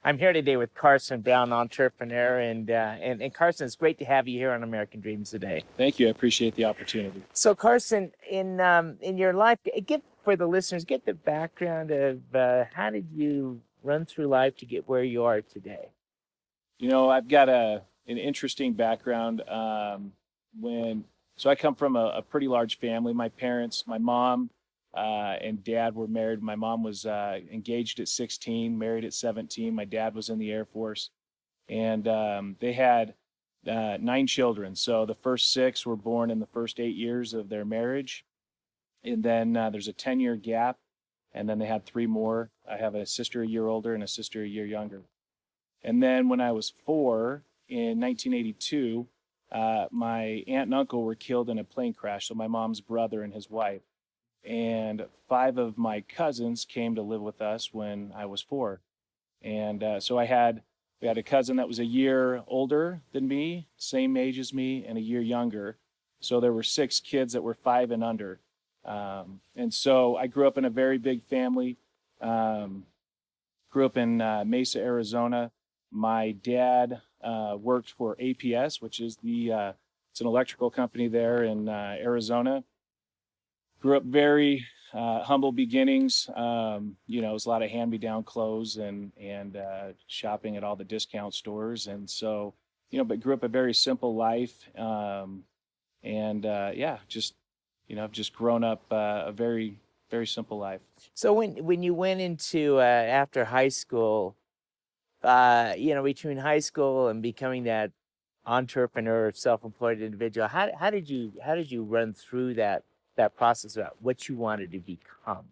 I'm here today with Carson Brown, entrepreneur, and Carson, it's great to have you here on American Dreams today. Thank you. I appreciate the opportunity. So, Carson, in your life, get for the listeners, get the background of how did you run through life to get where you are today? I've got an interesting background. When so I come from a pretty large family. My parents, my mom and dad were married. My mom was engaged at 16, married at 17. My dad was in the Air Force, and they had 9 children. So the first 6 were born in the first 8 years of their marriage, and then there's a 10-year gap, and then they had 3 more. I have a sister a year older and a sister a year younger. And then when I was 4 in 1982, my aunt and uncle were killed in a plane crash. So my mom's brother and his wife. And 5 of my cousins came to live with us when I was 4. And so we had a cousin that was a year older than me, same age as me, and a year younger. So there were 6 kids that were 5 and under. And so I grew up in a very big family. Grew up in Mesa, Arizona. My dad worked for APS, which is it's an electrical company there in Arizona. Grew up very humble beginnings. It was a lot of hand-me-down clothes and shopping at all the discount stores, and so but grew up a very simple life. I've just grown up a very very simple life. So, when you went into after high school, between high school and becoming that entrepreneur, self-employed individual, how did you run through that process about what you wanted to become?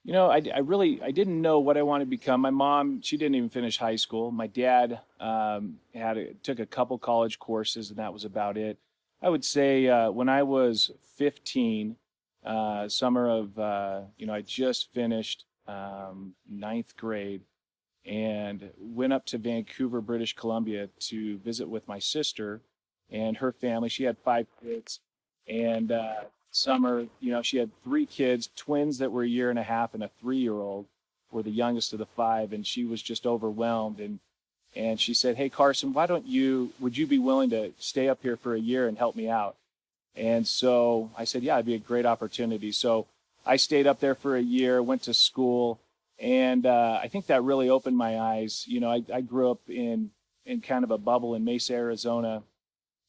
I didn't know what I wanted to become. My mom, she didn't even finish high school. My dad took a couple college courses, and that was about it. I would say when I was 15, summer of I just finished ninth grade, and went up to Vancouver, British Columbia to visit with my sister and her family. She had 5 kids, and summer, she had 3 kids, twins that were a year and a half and a 3-year-old were the youngest of the 5, and she was just overwhelmed. And she said, "Hey, Carson, would you be willing to stay up here for a year and help me out?" And so I said, "Yeah, it'd be a great opportunity." So I stayed up there for a year, went to school, and I think that really opened my eyes. I grew up in kind of a bubble in Mesa, Arizona,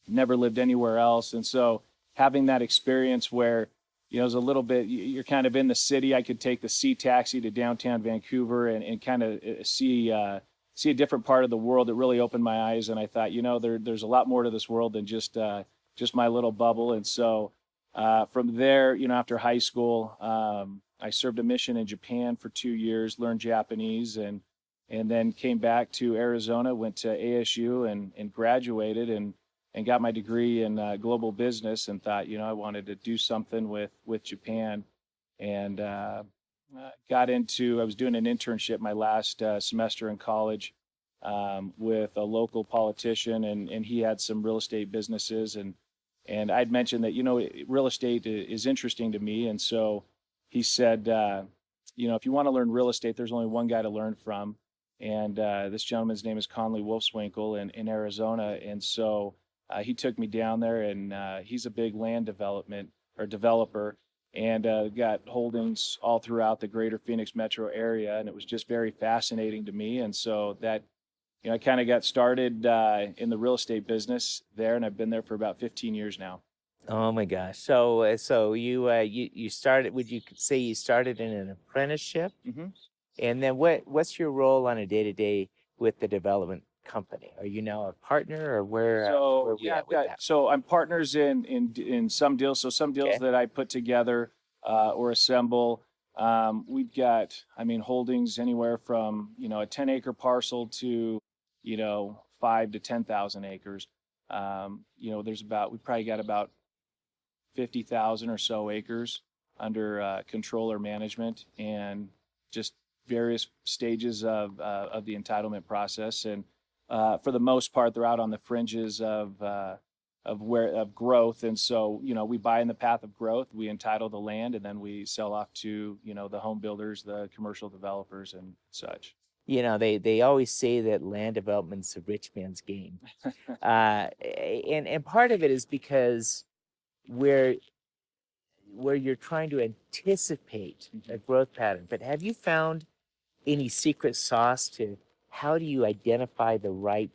never lived anywhere else. And so having that experience where, it was a little bit, you're kind of in the city. I could take the C taxi to downtown Vancouver and kind of see a different part of the world. It really opened my eyes. And I thought, there's a lot more to this world than just my little bubble. And so from there, after high school, I served a mission in Japan for 2 years, learned Japanese, and then came back to Arizona, went to ASU and graduated and got my degree in global business, and thought, I wanted to do something with Japan. And I was doing an internship my last semester in college with a local politician, and he had some real estate businesses. And I'd mentioned that, real estate is interesting to me. And so he said, if you want to learn real estate, there's only one guy to learn from. And this gentleman's name is Conley Wolfswinkel in Arizona. And so he took me down there, and he's a big land development or developer, and got holdings all throughout the greater Phoenix metro area. And it was just very fascinating to me. And so that, I kind of got started in the real estate business there, and I've been there for about 15 years now. Oh my gosh! So you started? Would you say you started in an apprenticeship? hmm And then what's your role on a day-to-day with the development company? Are you now a partner, or where So are we yeah, at with that? I'm partners in some deals. So some deals Okay. that I put together or assemble. We've got, holdings anywhere from a 10-acre parcel to 5 to 10,000 acres. We probably got about 50,000 or so acres under control or management, and just various stages of the entitlement process. And for the most part, they're out on the fringes of growth. And so, we buy in the path of growth, we entitle the land, and then we sell off to, the home builders, the commercial developers and such. they always say that land development's a rich man's game. And part of it is because where where you're trying to anticipate a growth pattern. But have you found any secret sauce to how do you identify the right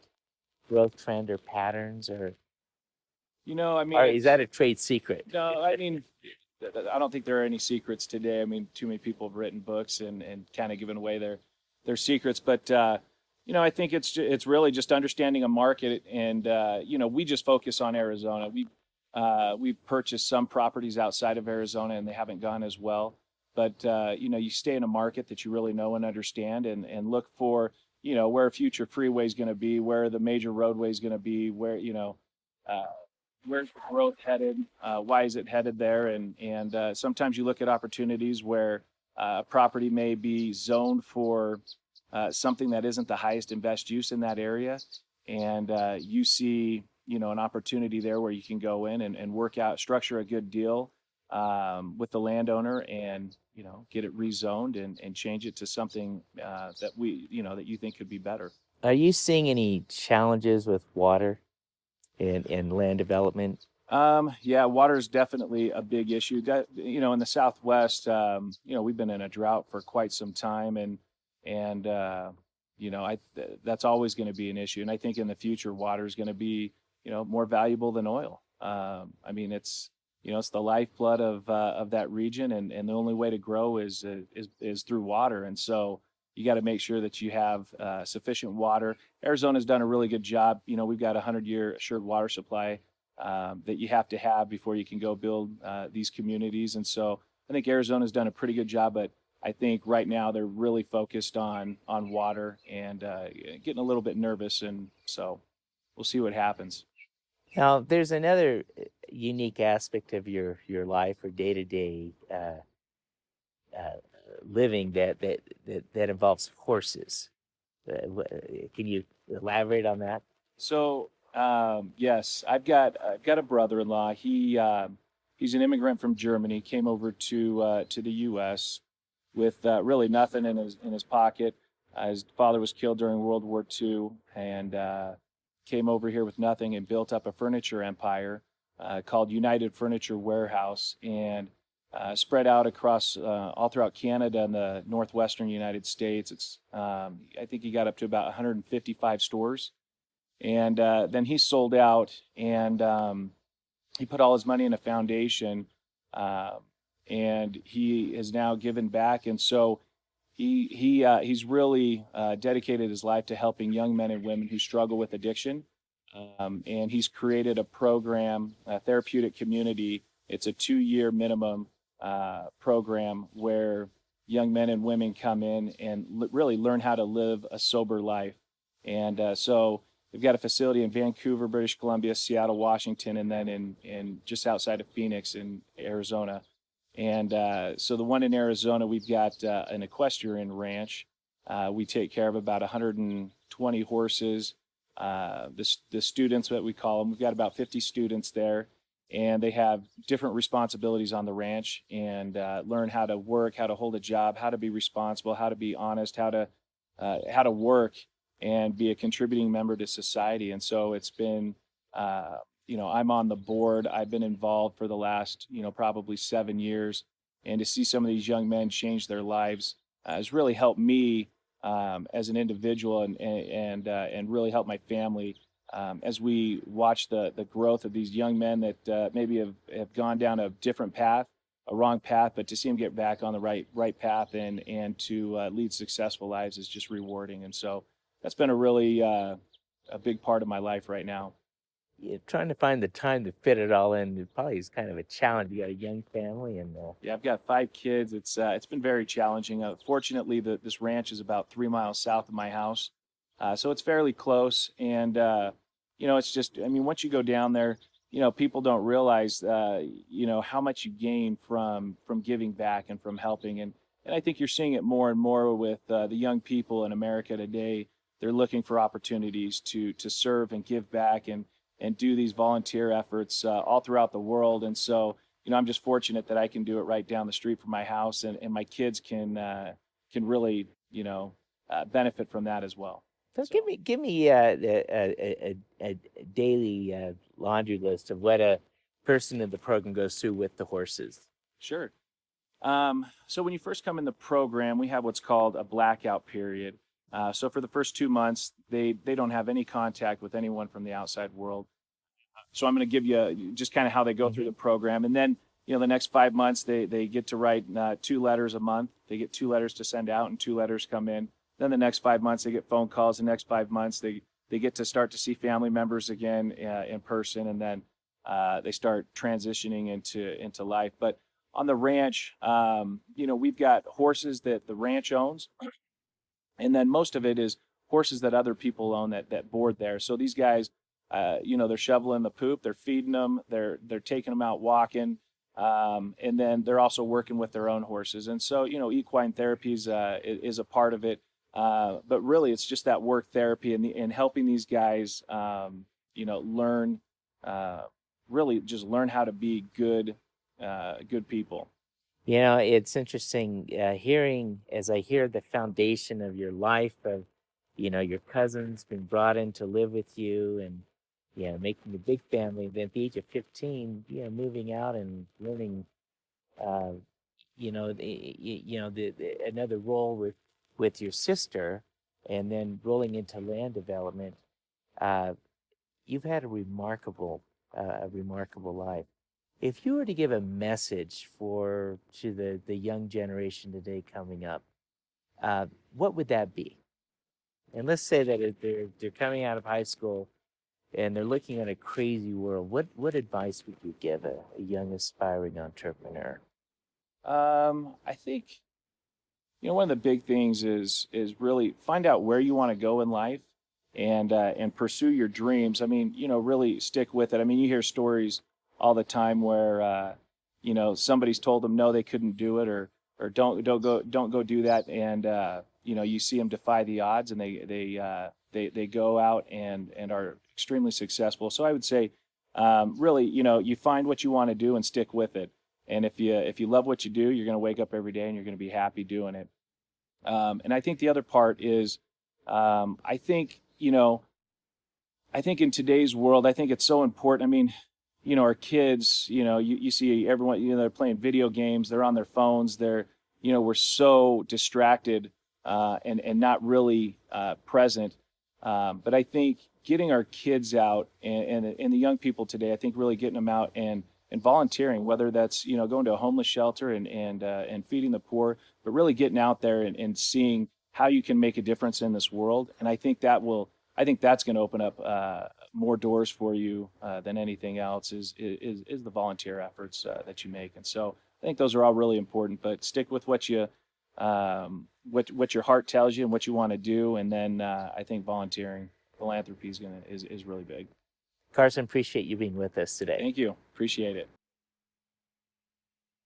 growth trend or patterns, I mean, or is that it's a trade secret? no, I mean, I don't think there are any secrets today. I mean, too many people have written books and kind of given away their secrets. But I think it's really just understanding a market. And we just focus on Arizona. We've purchased some properties outside of Arizona, and they haven't gone as well. But you stay in a market that you really know and understand, and look for where a future freeway is going to be, where the major roadway is going to be, where Uh, where's the growth headed? Why is it headed there? And sometimes you look at opportunities where a property may be zoned for something that isn't the highest and best use in that area, and you see an opportunity there where you can go in and work out, structure a good deal with the landowner, and get it rezoned and change it to something that you think could be better. Are you seeing any challenges with water and land development? Yeah, water is definitely a big issue. In the Southwest, we've been in a drought for quite some time, and that's always going to be an issue. And I think in the future, water is going to be, more valuable than oil. I mean, it's the lifeblood of that region, and the only way to grow is through water. And so you got to make sure that you have sufficient water. Arizona's done a really good job. We've got a 100-year assured water supply that you have to have before you can go build these communities. And so I think Arizona's done a pretty good job, but I think right now they're really focused on water and getting a little bit nervous. And so we'll see what happens. Now, there's another unique aspect of your life or day to day living that involves horses. Can you elaborate on that? So yes, I've got a brother-in-law. He's an immigrant from Germany. Came over to the U.S. with really nothing in his pocket. His father was killed during World War II, and came over here with nothing and built up a furniture empire called United Furniture Warehouse, and spread out across all throughout Canada and the northwestern United States. I think he got up to about 155 stores, and then he sold out, and he put all his money in a foundation, uh, and he has now given back. And so he's really dedicated his life to helping young men and women who struggle with addiction. And he's created a program, a therapeutic community. It's a 2-year minimum program where young men and women come in and really learn how to live a sober life. And so we've got a facility in Vancouver, British Columbia, Seattle, Washington, and then in just outside of Phoenix in Arizona. And so the one in Arizona, we've got an equestrian ranch. We take care of about 120 horses. The students, what we call them, we've got about 50 students there, and they have different responsibilities on the ranch, and learn how to work, how to hold a job, how to be responsible, how to be honest, how to work and be a contributing member to society. And so it's been, I'm on the board. I've been involved for the last, probably 7 years, and to see some of these young men change their lives has really helped me as an individual, and really helped my family as we watch the growth of these young men that maybe have gone down a different path, a wrong path, but to see them get back on the right path and to lead successful lives is just rewarding. And so that's been a really a big part of my life right now. Yeah, trying to find the time to fit it all in probably is kind of a challenge. You got a young family, and Yeah, I've got 5 kids. It's been very challenging. Fortunately, this ranch is about 3 miles south of my house, so it's fairly close. And it's just, I mean, once you go down there, people don't realize how much you gain from giving back and from helping. And I think you're seeing it more and more with the young people in America today. They're looking for opportunities to serve and give back, and do these volunteer efforts all throughout the world. And so, I'm just fortunate that I can do it right down the street from my house, and my kids can really, benefit from that as well. So So give me a daily laundry list of what a person in the program goes through with the horses. sure. So when you first come in the program, we have what's called a blackout period. So for the first 2 months, they don't have any contact with anyone from the outside world. So I'm going to give you just kind of how they go through the program, and then the next 5 months they get to write 2 letters a month. They get 2 letters to send out, and 2 letters come in. Then the next 5 months they get phone calls. The next 5 months they get to start to see family members again in person, and then they start transitioning into life. But on the ranch, we've got horses that the ranch owns, and then most of it is horses that other people own that board there. So these guys, they're shoveling the poop, they're feeding them, they're taking them out walking, and then they're also working with their own horses. And so equine therapy is a part of it, but really it's just that work therapy and helping these guys, learn, really just learn how to be good people. It's interesting hearing as I hear the foundation of your life of, your cousin's been brought in to live with you and, making a big family. Then at the age of 15, moving out and learning, uh, another role with your sister, and then rolling into land development. Uh, you've had a remarkable life. If you were to give a message to the young generation today coming up, what would that be? And let's say that if they're coming out of high school and they're looking at a crazy world. What advice would you give a young aspiring entrepreneur? I think one of the big things is really find out where you want to go in life and pursue your dreams. I mean, really stick with it. I mean, you hear stories all the time where somebody's told them no, they couldn't do it, or don't go do that, and you see them defy the odds, and they go out and are extremely successful. So I would say, really, you find what you want to do and stick with it. And if you love what you do, you're going to wake up every day and you're going to be happy doing it. And I think the other part is, I think in today's world, I think it's so important. I mean, our kids, you see everyone, they're playing video games, they're on their phones, we're so distracted and not really present. But I think getting our kids out and the young people today, I think really getting them out and volunteering, whether that's going to a homeless shelter and feeding the poor, but really getting out there and seeing how you can make a difference in this world. And I think that's going to open up more doors for you than anything else. Is the volunteer efforts that you make. And so I think those are all really important. But stick with what your heart tells you and what you want to do, and then I think philanthropy is really big. Carson, appreciate you being with us today. Thank you. Appreciate it.